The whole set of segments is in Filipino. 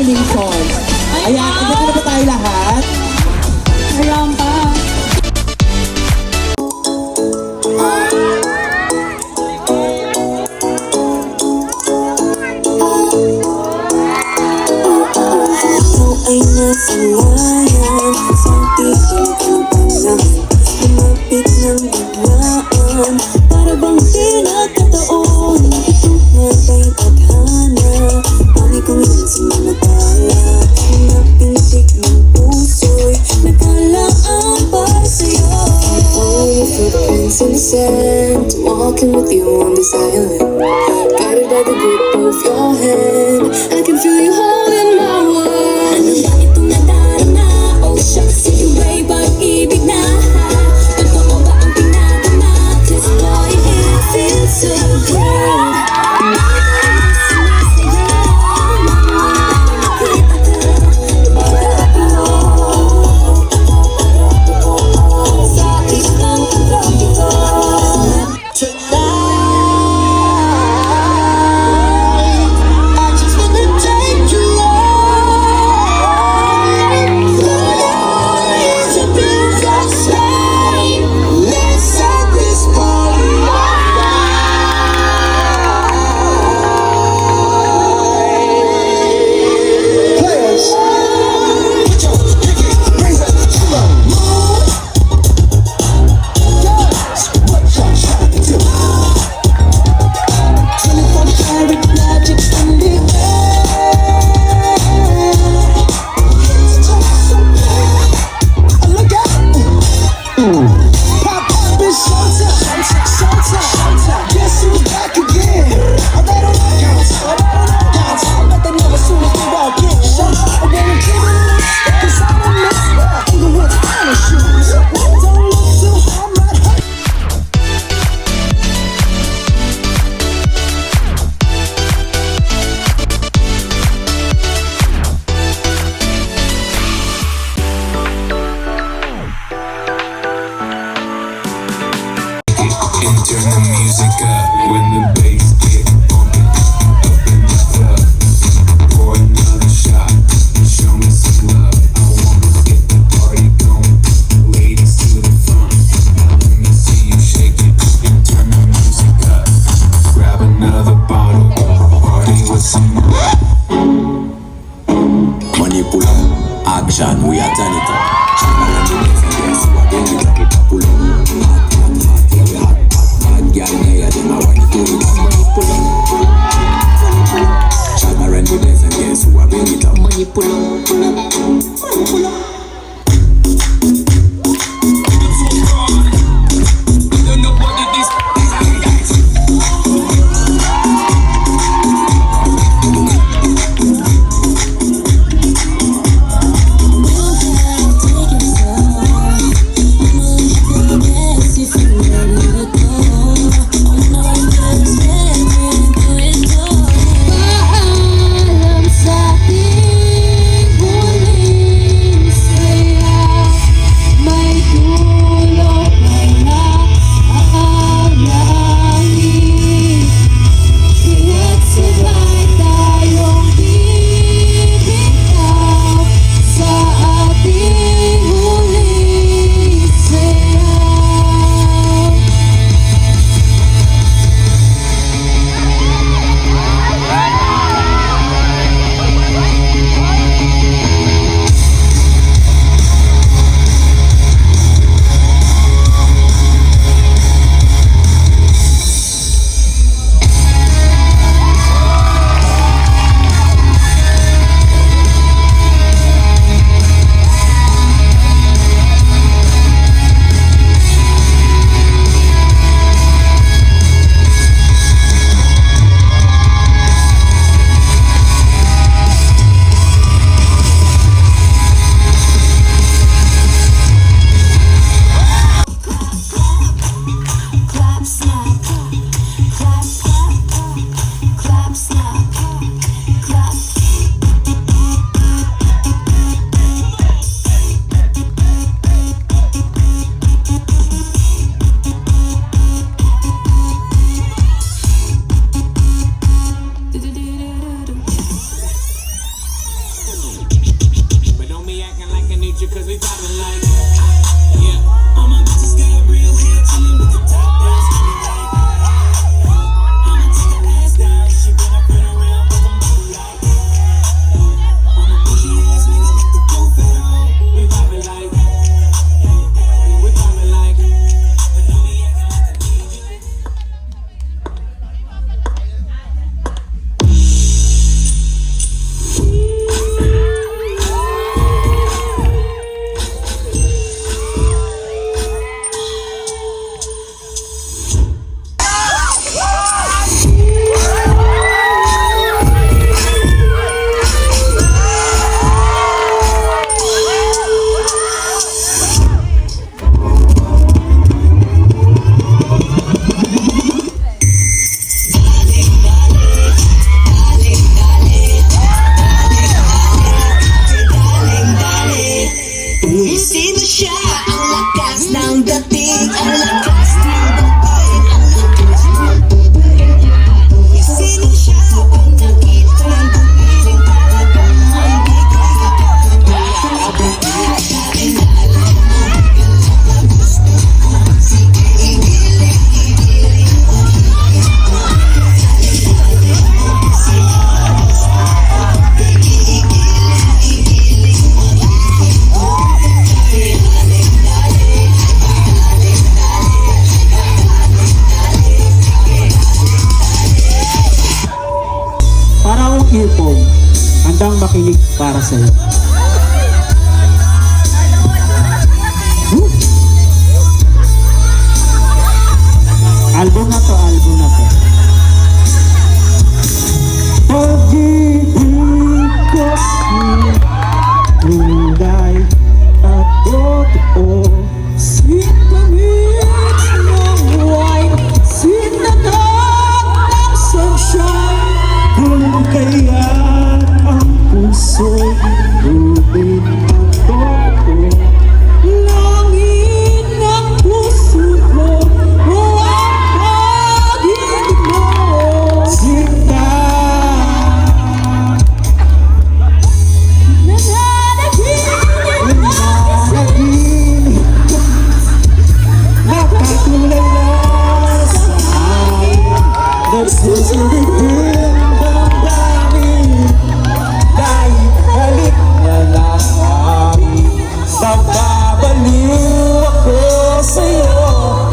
congratulations. Ayan, andito na ba tayo lahat? Ayan pa. Ay nasalayan sa tingin ko pala lumapit ng biglaan para bang pinagkataon matay tadhana pangay kong ilan sumanatala napintik ng puso'y nagkalaan para sa'yo. All your footprints in the sand, walking with you on this island, guided by the grip of your hand. I can feel you holding my world. Ano ba itong nadarama? Oh shucks, sige pag-ibig na totoo ba ang pinagama? Cause boy, it feels so good. Turn the music up when the bass get bumping up in the club. Pour another shot and show me some love. I wanna get the party going. Ladies to the front. Now let me see you shake it and turn the music up. Grab another bottle. Party with some money pull up, action, we are turn it up. Yes, what then we got it pull up. Girl in here, then I want you to do it. Money pull up. Shot my rent with this and guess who I bring it up. Money pull up. Money pull up. Paalam sa ating muli. para sa'yo. Album na to, album na to. Pag-ibig kasi tunay at totoo. Sintamit ng wine, sinagat ng sunshine. Kung kaya ang puso'y tubig ng totoo. Langit ng puso ko, ang pag-ibig mo. Sinta, Nananaginip nakatulala sa akin. Nagsusulitin ang damdamin. Dahil halik na lang amin. Nababaliw ako sa'yo.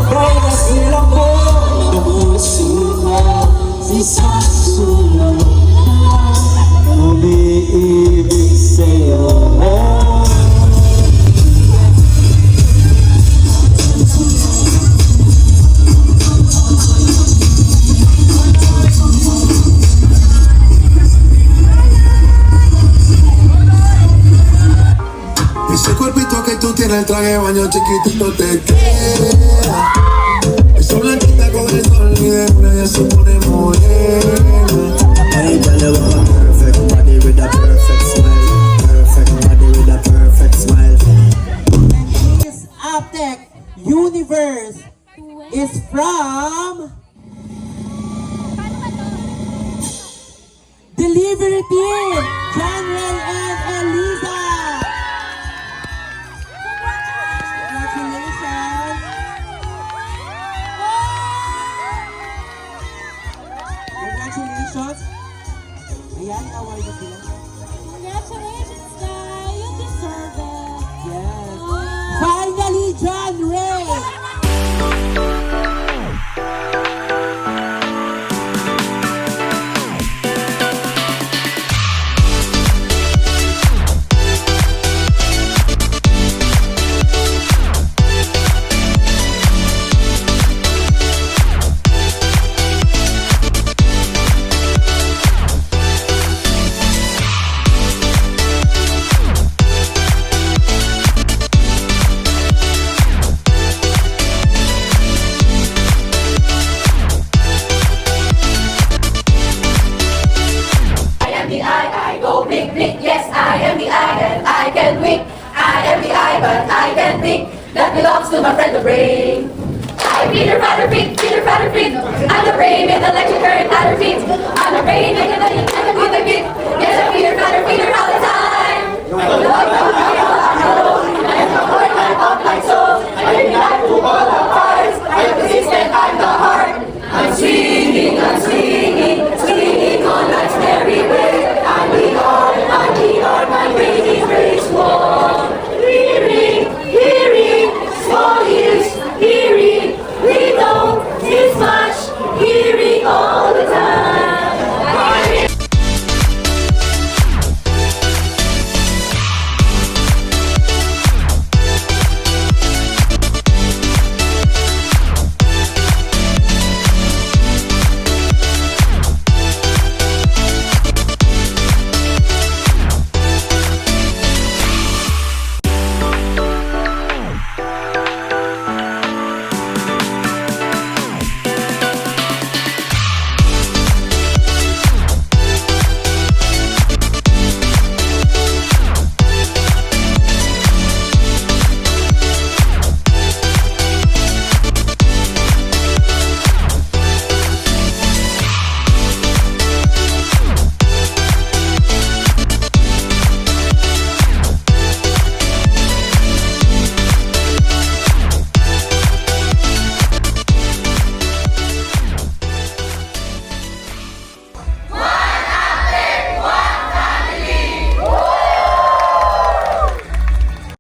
Dahil nasilang mo ang puso ko. Isang sulong umiibig sa'yo. Ese cuerpito que tú tienes, el traje de baño chiquitito te queda. Esa blanquita con el sol y de una ya se pone morena. Hey, girl, you have a perfect body with a perfect smile. Perfect body with a perfect smile. This APPTech universe is from Delivery Team, Janrel and Eliza. Congratulations. Congratulations. Ayan, award na sila. Congratulations, guys! You deserve it! Yes. Finally, John Ray. That belongs to my friend the brain. I Peter Fatter Feet, Peter Fatter Feet. I'm the brain with electric current at her feet. I'm the brain making the beat, and the beat, the beat. Yes, I'm Peter Fatter Feeder all the time. I know, I know, I know. I am the boy, I pump like so. I make me like to all the time.